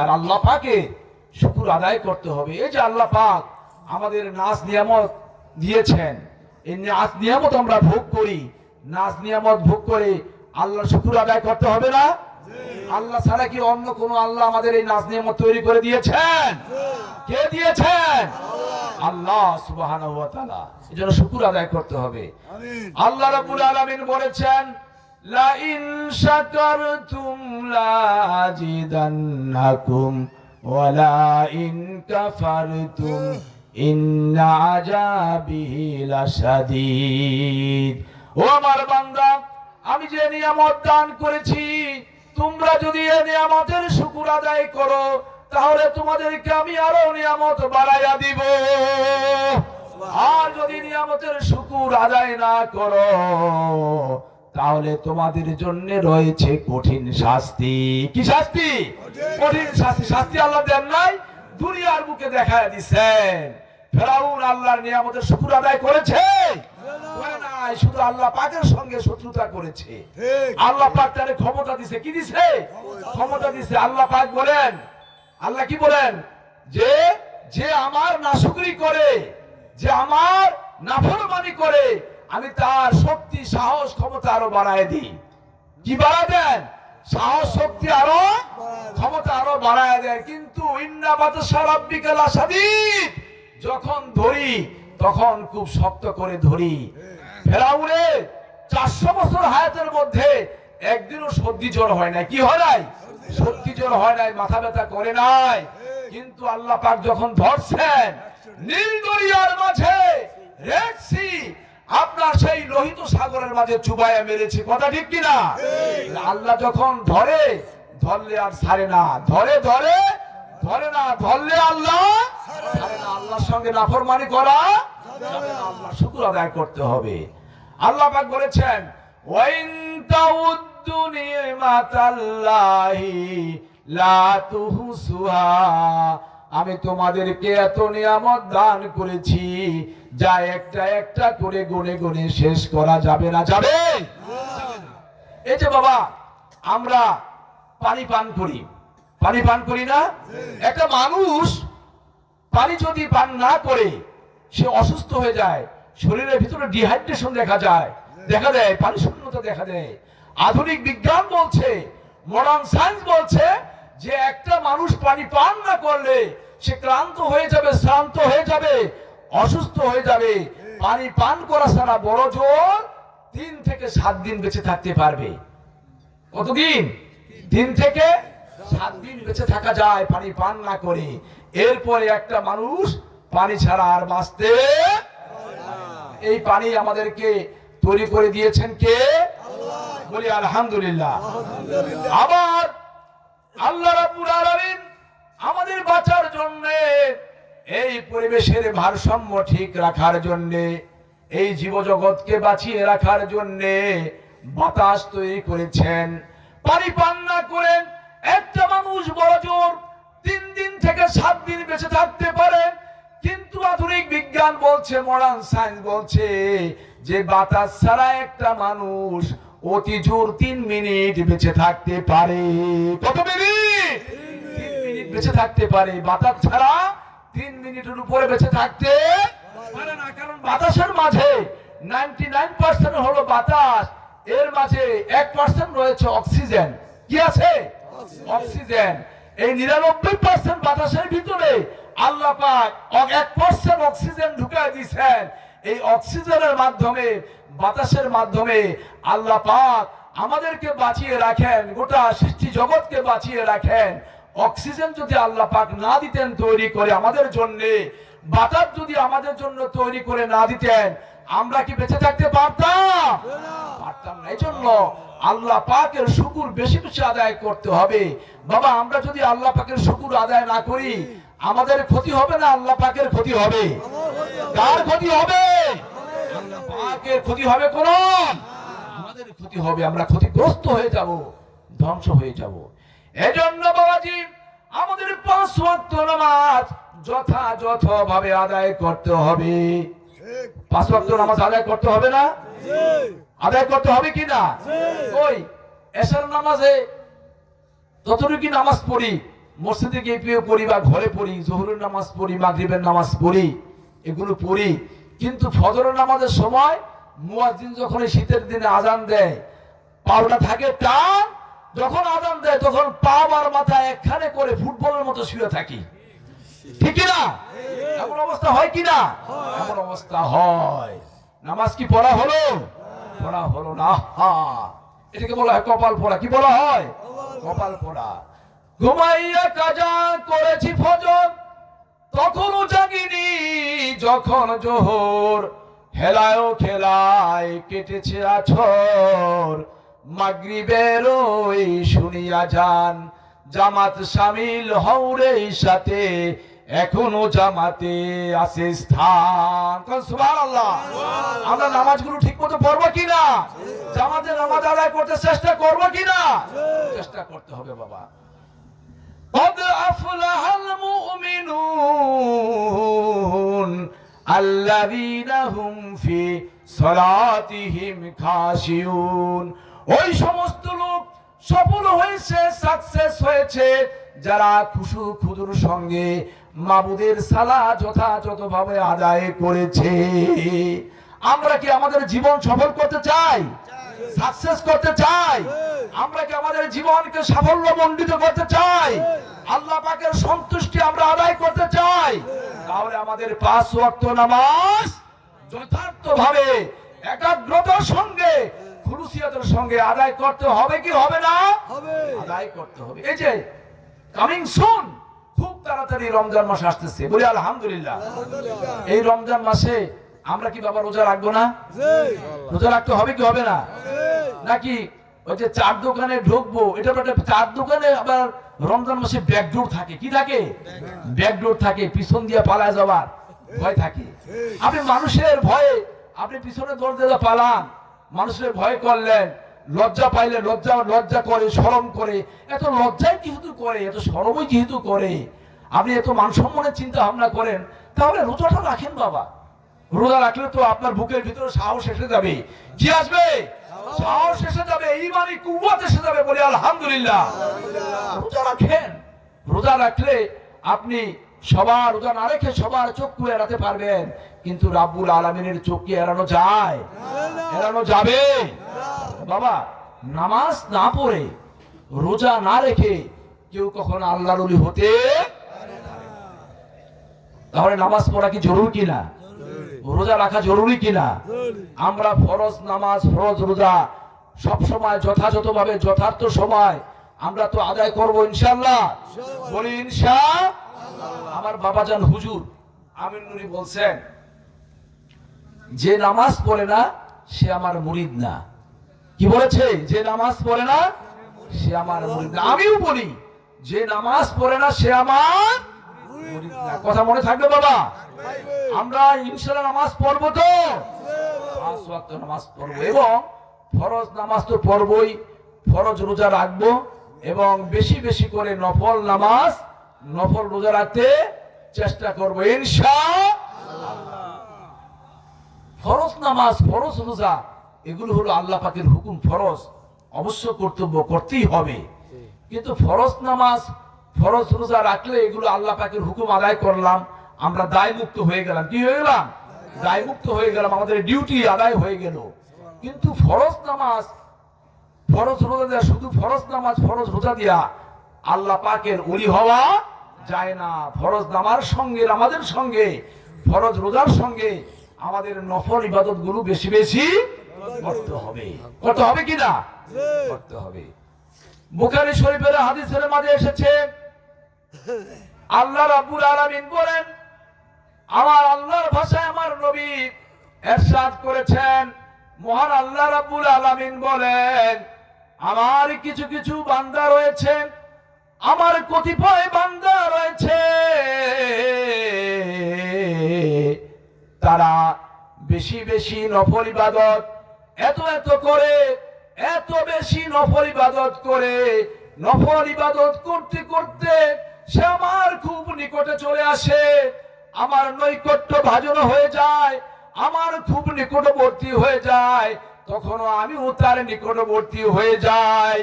আর আল্লাহ পাকে শুকর আদায় করতে হবে। এই যে আল্লাহ পাক আমাদের নাজ নিয়ামত দিয়েছেন, এই নাজ নিয়ামত আমরা ভোগ করি, নাজ নিয়ামত ভোগ করে আল্লাহ শুকর আদায় করতে হবে না? আল্লাহ ছাড়া কি অন্য কোন আল্লাহ আমাদের এই নাজ নিয়ামত তৈরি করে দিয়েছেন? কে দিয়েছেন? আল্লাহ সুবহানাহু ওয়া তাআলা। এজন্য শুকর আদায় করতে হবে। আল্লাহ রাব্বুল আলামিন বলেছেন, লা ইন শাকারতুম লাজিদান্নাকুম ওয়া লা ইন কাফারতুম ইন্না আযাবি লাশাদীদ। ও আমার বান্দা, আমি যে নিয়ামত দান করেছি, তোমরা যদি এই নিয়ামতের শুকর আদায় করো, তাহলে তোমাদেরকে আমি আরো নিয়ামত বাড়াইয়া দিব। আর যদি নিয়ামতের শুকর আদায় না করো, তাহলে তোমাদের জন্য রয়েছে কঠিন শাস্তি। কি শাস্তি? কঠিন শাস্তি। শাস্তি আল্লাহ দেন নাই, দুনিয়ার বুকে দেখায় দিচ্ছেন। ফেরাউন আল্লাহর নিয়ামতের শুকর আদায় করেছে? নাই, শুধু আল্লাহ পাকের সঙ্গে শত্রুতা করেছে। আল্লাহ পাক তারে ক্ষমতা দিছে। কি দিছে? ক্ষমতা দিছে। আল্লাহ পাক বলেন, আল্লাহ কি বলেন, যে যে আমার নাশুকরি করে, যে আমার নাফরমানি করে, আমি তার শক্তি সাহস ক্ষমতা আরো বাড়ায় দিই। কি বাড়ায় দেন? সাহস শক্তি আরো ক্ষমতা আরো বাড়ায় দেন। কিন্তু ইন্না বাতাসা রাব্বিকা লাশাদীদ, যখন ধরি তখন খুব শক্ত করে ধরি। ফেরাউনের 400 বছর হায়াতের মধ্যে একদিনও সর্দি জ্বর হয় নাই। কি হয় নাই? সর্দি জ্বর হয় নাই, মাথা ব্যথা করে নাই। কিন্তু আল্লাহ পাক যখন ধরছেন, নীল দরিয়ার মাঝে, রেড সি, আপনার সেই লোহিত সাগরের মাঝে চুবাইয়া মেরেছে। কথা ঠিক কিনা? আল্লাহ যখন ধরে, ধরলে আর ছাড়ে না। ধরে ধরে ধরে না, ধরলে আল্লাহ ছাড়ে না। আল্লাহর সঙ্গে নাফরমানি করা যাবে না। আল্লাহ শুকর আদায় করতে হবে। আল্লাহ পাক বলেছেন, ওয়াইন তাউদ্দু নিমাতাল্লাহি লা তুহসুহা, আমি তোমাদেরকে এত নিয়ামত দান করেছি, যা একটা একটা করে গুনে গুনে শেষ করা যাবে না। যাবে? এই যে বাবা, আমরা পানি পান করি, পানি পান করি না? একটা মানুষ পানি যদি পান না করে সে অসুস্থ হয়ে যায়, শরীরের ভিতরে ডিহাইড্রেশন দেখা যায়, দেখা দেয়, পানি শূন্যতা দেখা দেয়। আধুনিক বিজ্ঞান বলছে, মডার্ন সায়েন্স বলছে যে একটা মানুষ পানি পান না করলে সে ক্লান্ত হয়ে যাবে, শ্রান্ত হয়ে যাবে, অসুস্থ হয়ে যাবে। পানি পান করা ছাড়া বড় জোর 3 থেকে 7 দিন বেঁচে থাকতে পারবে। কতদিন? 3 থেকে 7 দিন বেঁচে থাকা যায় পানি পান না করে। এরপরে একটা মানুষ পানি ছাড়া আর বাঁচতে পারে না। এই পানি আমাদেরকে তৈরি করে দিয়েছেন কে? বলি আলহামদুলিল্লাহ। আবার আল্লাহ রাব্বুল আলামিন আমাদের বাঁচার জন্য, এই পরিবেশের ভারসাম্য ঠিক রাখার জন্য, এই জীবজগৎকে বাঁচিয়ে রাখার জন্য বাতাস তৈরি করেছেন। পানি পান না করেন একটা মানুষ বড় জোর 3 দিন থেকে 7 দিন বেঁচে থাকতে পারে। কিন্তু আধুনিক বিজ্ঞান বলছে, মডার্ন সায়েন্স বলছে যে বাতাস ছাড়া একটা মানুষ অতি জোর 3 মিনিট বেঁচে থাকতে পারে। কত মিনিট? 3 মিনিট বেঁচে থাকতে পারে। বাতাস ছাড়া 3 মিনিটের উপরে বেঁচে থাকতে পারে না। কারণ বাতাসের মাঝে 99% হলো বাতাস, এর মাঝে 1% রয়েছে অক্সিজেন। কি আছে? অক্সিজেন। এই 99% বাতাসের ভিতরে আল্লাহ পাক 1% অক্সিজেন ঢুকায় দিয়েছেন। এই অক্সিজেনের মাধ্যমে, বাতাসের মাধ্যমে আল্লাহ পাক আমাদেরকে বাঁচিয়ে রাখেন, গোটা সৃষ্টি জগৎকে বাঁচিয়ে রাখেন। অক্সিজেন যদি আল্লাহ পাক না দিতেন তৈরি করে আমাদের জন্য, বাতাস যদি আমাদের জন্য তৈরি করে না দিতেন, আমরা কি বেঁচে থাকতে পারতাম? পারতাম না। এই জন্য আল্লাহ পাকের শুকর বেশি বেশি আদায় করতে হবে। বাবা, আমরা যদি আল্লাহ পাকের শুকর আদায় না করি, আমাদের ক্ষতি হবে না, আল্লাহ পাকের ক্ষতি হবে। কার ক্ষতি হবে? আল্লাহ পাকের ক্ষতি হবে। কোন? আমাদের ক্ষতি হবে। আমরা ক্ষতিগ্রস্ত হয়ে যাব, ধ্বংস হয়ে যাব। এজন্য বাবাজি, আমাদের 5 ওয়াক্ত নামাজ যথাযথভাবে আদায় করতে হবে। 5 ওয়াক্ত নামাজ আদায় করতে হবে না? আদায় করতে হবে কি না? ওই এশার নামাজে যতটুকু নামাজ পড়ি মসজিদে গিয়ে পড়ি বা ঘরে পড়ি, জোহরের নামাজ পড়ি, মাগরিবের নামাজ পড়ি, এগুলো পড়ি, কিন্তু ফজরের নামাজের সময় মুয়াজ্জিন যখন শীতের দিনে আজান দেয়, পাওটা থাকে টান, যখন আজান দেয় তখন পা আর মাথা একখানে করে ফুটবলের মতো শুয়ে থাকি, ঠিক না? এমন অবস্থা হয় কিনা? এমন অবস্থা হয়। নামাজ কি পড়া হলো? পড়া হলো না। এটাকে বলা হয় কপাল পড়া। কি বলা হয়? কপাল পড়া। ঘুমাইয়া কাজা করেছি ফজর, তখনও জাগিনি যখন জোহর, হেলায়ও খেলায় কেটেছে আছর, মাগরিবের ওই শুনিয়া যান, জামাত শামিল হওরে সাথে, এখনো জামাতে আছে স্থান। সুবহানাল্লাহ। আমরা নামাজগুলো ঠিক মতো পড়বো কিনা? জামাতে নামাজ আদায় করতে চেষ্টা করবো কিনা? চেষ্টা করতে হবে বাবা। قد أفلح المؤمنون الذين هم في صلاتهم خاشعون। ওই সমস্ত লোক সফল হয়েছে, সাকসেস হয়েছে যারা খুশু খুদুর সঙ্গে মাবুদের সালাত যথাযথভাবে আদায় করেছে। আমরা কি আমাদের জীবন সফল করতে চাই? সাকসেস করতে চাই? আমরা কি আমাদের জীবনকে সাফল্যমণ্ডিত করতে চাই? আল্লাহ পাকের সন্তুষ্টি আমরা আদায় করতে চাই? তাহলে আমাদের 5 ওয়াক্ত নামাজ যথার্থভাবে একাগ্রতার সঙ্গে খুলুসিয়াতের সঙ্গে আদায় করতে হবে কি হবে না? আদায় করতে হবে। এই যে কামিং সুন, খুব তাড়াতাড়ি রমজান মাস আসতেছে, বলি আলহামদুলিল্লাহ। এই রমজান মাসে আমরা কি বাবা রোজা রাখবো না? রোজা রাখতে হবে কি হবে না? নাকি ওই যে চার দোকানে ঢুকবো, এটা চার দোকানে আবার রমজান মাসে ব্যাকডোর থাকে। কি থাকে? ব্যাকডোর থাকে, পিছন দিয়ে পালায় যাওয়ার ভয় থাকে। আপনি মানুষের ভয়ে আপনি পিছনে দরজা পালান, মানুষের ভয় করলেন, লজ্জা পাইলে লজ্জা করে, শরম করে, এত লজ্জায় যেহেতু করে, এত শরমই যেহেতু করে, আপনি এত মানসম্মানের চিন্তা ভাবনা করেন, তাহলে রোজাটা রাখেন বাবা। রোজা রাখলে তো আপনার বুকের ভিতরে সাহস এসে যাবে। কি আসবে? সাহস এসে যাবে, ঈমানি কুওয়াত এসে যাবে, বলি আলহামদুলিল্লাহ। রোজা রাখেন। রোজা রাখলে আপনি সবার, রোজা না রেখে সবার চক্ষু এড়াতে পারবেন, কিন্তু রাব্বুল আলামিনের চোখ কি এড়ানো যায়? এড়ানো যাবে? বাবা, নামাজ না পড়ে, রোজা না রেখে কেউ কখনো আল্লাহর ওলি হতে পারে না। তাহলে নামাজ পড়া কি জরুরি কিনা? রোজা রাখা জরুরি কিনা? আমরা ফরজ নামাজ, ফরজ রোজা সব সময় যথাযথভাবে যথার্থ সময় আমরা তো আদায় করব ইনশাআল্লাহ, বলি ইনশাআল্লাহ। আমার বাবাজান হুজুর আমিন নুরি বলছেন, যে নামাজ পড়ে না সে আমার মুরিদ না। কি বলেছে? যে নামাজ পড়ে না সে আমার মুরিদ না। আমিও বলি, যে নামাজ পড়ে না সে আমার মুরিদ না। কথা মনে থাকবে বাবা? আমরা ইনশাআল্লাহ নামাজ পড়বো তো, 5 ওয়াক্ত নামাজ পড়বো, এবং ফরজ নামাজ তো পড়বই, ফরজ রোজা রাখবো, এবং বেশি বেশি করে নফল নামাজ, নফল রোজা রাখতে চেষ্টা করবো ইনশাআল্লাহ। ফরজ নামাজ, ফরজ রোজা এগুলো হলো আল্লাহ পাকের হুকুম, ফরজ, অবশ্য কর্তব্য করতেই হবে। কিন্তু ফরজ নামাজ, ফরজ রোজা রাখলে এগুলো আল্লাহ পাকের হুকুম আদায় করলাম, আমরা দায় মুক্ত হয়ে গেলাম। কি হয়ে গেলাম? দায় মুক্ত হয়ে গেলাম, আমাদের ডিউটি আদায় হয়ে গেল। কিন্তু ফরজ নামাজ, ফরজ রোজা দেয়া, শুধু ফরজ নামাজ, ফরজ রোজা দিয়া আল্লাহ পাকের ওলি হওয়া যায় না। ফরজ নামাজের সঙ্গে, আমাদের সঙ্গে, ফরজ রোজার সঙ্গে আমাদের নফল ইবাদত গুলো বেশি বেশি করতে হবে। করতে হবে কিনা? করতে হবে। বুখারী শরীফের হাদিসের মাঝে এসেছে, আল্লাহ রাব্বুল আলামিন বলেন, আমার আল্লাহর ভাষায় আমার নবী ইরশাদ করেছেন, মহান আল্লাহ রাব্বুল আলামিন বলেন, আমার কিছু কিছু বান্দা রয়েছে, আমার কতিপয় বান্দা রয়েছে, তারা বেশি বেশি নফল ইবাদত এত এত করে, এত বেশি নফল ইবাদত করে, নফল ইবাদত করতে করতে সে আমার খুব নিকটে চলে আসে, আমার নৈকট্য ভাজন হয়ে যায়, আমার খুব নিকটবর্তী হয়ে যায়, তখনও আমিও তার নিকটবর্তী হয়ে যাই।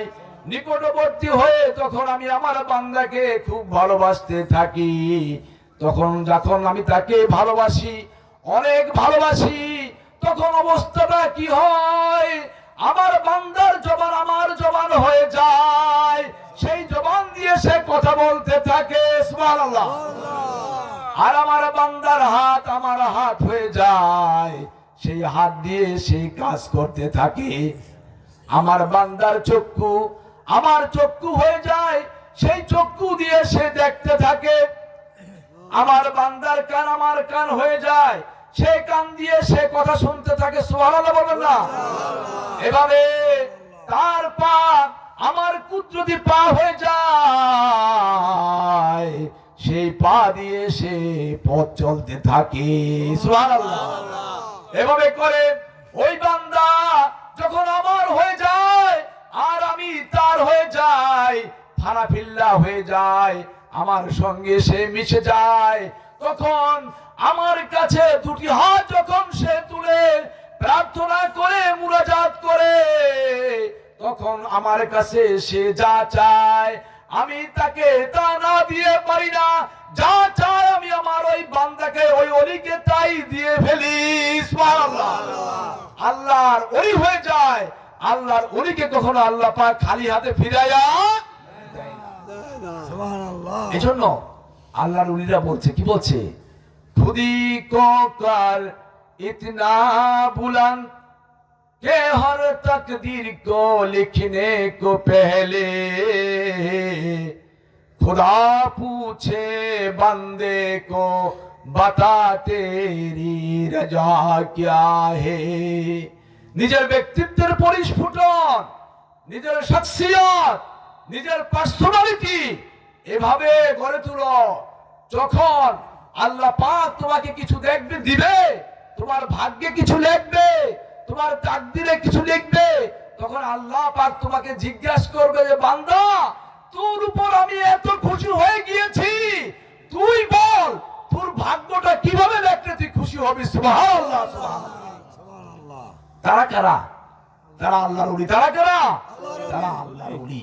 নিকটবর্তী হয়ে তখন আমি আমার বান্দাকে খুব ভালোবাসতে থাকি। তখন যখন আমি তাকে ভালোবাসি, অনেক ভালোবাসি, তখন অবস্থাটা কি হয়, আমার বান্দার জবান আমার জবান হয়ে যায়, সেই জবান দিয়ে সে কথা বলতে থাকে, সুবহানাল্লাহ। আর আমার বান্দার হাত আমার হাত হয়ে যায়, সেই হাত দিয়ে সেই কাজ করতে থাকে। আমার বান্দার চক্ষু আমার চক্ষু হয়ে যায়, সেই চক্ষু দিয়ে সে দেখতে থাকে। আমার বান্দার কান আমার কান হয়ে যায়, সে কান দিয়ে সে কথা শুনতে থাকে, সুবহানাল্লাহ বলেন না। এভাবে তার পা আমার কুদরতি পা হয়ে যায়, সেই পা দিয়ে সে পথ চলতে থাকে, সুবহানাল্লাহ। এভাবে করে ওই বান্দা যখন আমার হয়ে যায় আর আমি তার হয়ে যাই, ফানাফিল্লা হয়ে যায়, আমার সঙ্গে সে মিশে যায়, তখন আমার কাছে দুটি হাত যখন সে তুলে প্রার্থনা করে মুনাজাত করে, তখন আমার কাছে সে যা চায় আমি তাকে তা না দিয়ে পারি না। যা চায় আমি আমার ওই বান্দাকে ওই ওলিকে তাই দিয়ে ফেলি, সুবহানাল্লাহ। আল্লাহর ওলি হয়ে যায়। আল্লাহর ওলিকে কখনো আল্লাহ পাক খালি হাতে ফিরাইয়া দেয় না, সুবহানাল্লাহ। এজন্য আল্লাহর ওলিরা বলছে, কি বলছে, খুদি কো কর ইতনা বুলন্দ के हर तकदीर को लिखने को पहले खुदा पूछे बंदे को बता तेरी रजा क्या है। নিজের ব্যক্তিত্বের পরিস্ফুটন, নিজের শখসিয়ত, নিজের পার্সোনালিটি এভাবে গড়ে তুলো, যখন আল্লাহ পাক তোমাকে কিছু দেখবে দিবে, তোমার ভাগ্যে কিছু লিখবে, তোমার তাকদীরে কিছু লিখবে, তখন আল্লাহ পাক তোমাকে জিজ্ঞাসা করবে যে বান্দা, তোর উপর আমি এত খুশি হয়ে গিয়েছি, তুই বল তোর ভাগ্যটা কিভাবে লিখলে তুই খুশি হবি, সুবহানাল্লাহ, সুবহানাল্লাহ। তারা কারা? তারা আল্লাহর ওলি। তারা কারা? তারা আল্লাহর ওলি।